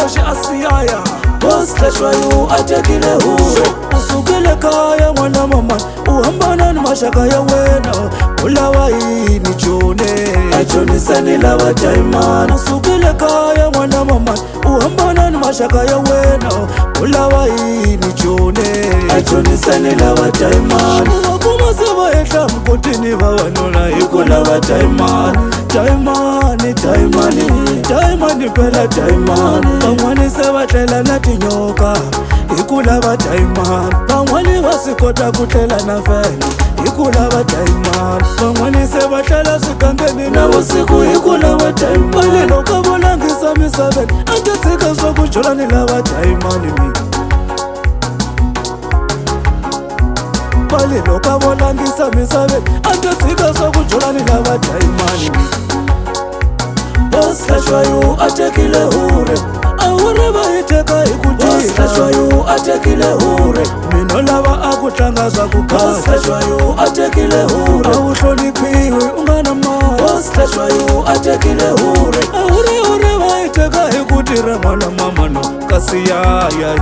Joshi asiyaya Bosleshwayo atekile hure usukile kaya mwana mama uhambana na mashaka ya wena ulawa yini Jone ajonisani lava Diamond usukile kaya mwana mama uhambana na mashaka ya wena ulawa yini Jone ajonisani lava Diamond wakuma seba ehla mkotini vawanona ikulava Diamond Diamond phela Diamond van'wani se va tlela na tinyoka hi ku lava Diamond van'wani va swi kota ku tlela na fele hi ku lava Diamond van'wani se va tlela swigangeni na vusiku hi ku lava Diamond mali loko vo langisa misaveni a ta tshika swa ku jola ni lava Diamond mali loko vo langisa misaveni a ta tshika swa ku jola ni lava Diamond Bosleshwayo atekile hure ahuri va hi teka hi ku Bosleshwayo atekile hure mina lava a ku tlanga swa ku kahle Bosleshwayo atekile hure a wu hloniphiwi u nga na mali Bosleshwayo atekile hure ahuri va hi teka hi ku tirha n'wana mama no kasi yaya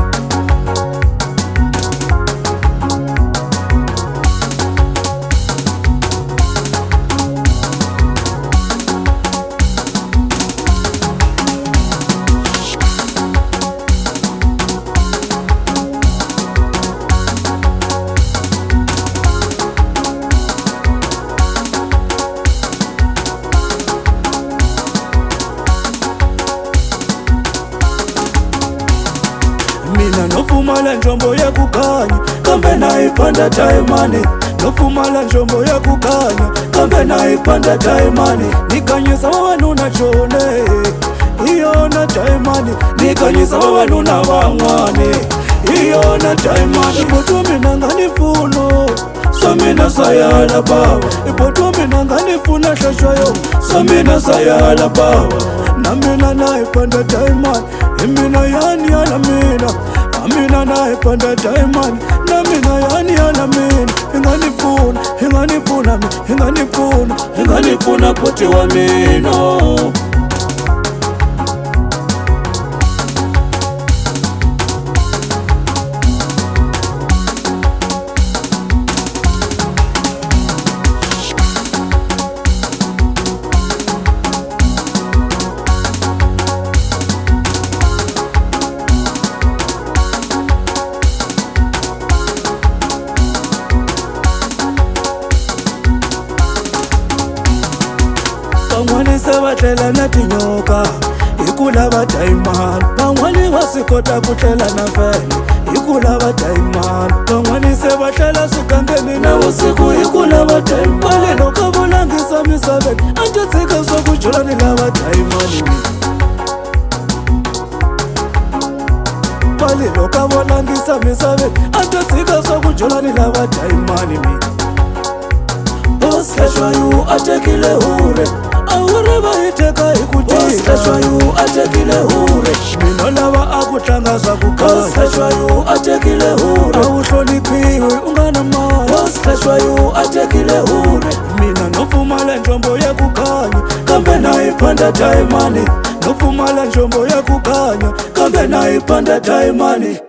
mina no pfumala njombo ya ku khanya kambe na ipanda Diamond no pfumala njombo ya ku khanya kambe na ipanda Diamond ni kanyisa vavanuna Jone hi yona Diamond ni kanyisa vavanuna van'wani hi yona Diamond ipoto mina nga ni mpfuno swa mina swa yala bava ipoto mina nga ni pfuna hlaxwayo swa mina swa yala bava na mina na ipanda Diamond hi mina yani yana mina na mina na ipanda Diamond na mina yani yana mina hi nga ni pfuna hi nga ni pfuna hi nga ni pfuna hi nga ni pfuna poti wa mina van'wani se va tlela na tinyoka hi ku lava Diamond van'wani va swi kota ku tlela na fele hi ku lava Diamond van'wani se va tlela swigangeni na vusiku hi ku lava Diamond mali loko vo langisa misaveni a ta tshika swa ku jola ni lava Diamond mali loko vo langisa misaveni a ta tshika swa ku jola ni lava Diamond Bosleshwayo atekile hure ahuri va hi teka hi ku Bosleshwayo atekile hure mina lava a ku tlanga swa ku kahle Bosleshwayo atekile a hure wu hloniphiwi u nga na mali Bosleshwayo atekile hure mina no pfumala njombo ya ku khanya kambe na ipanda Diamond no pfumala njombo ya ku khanya kambe na ipanda Diamond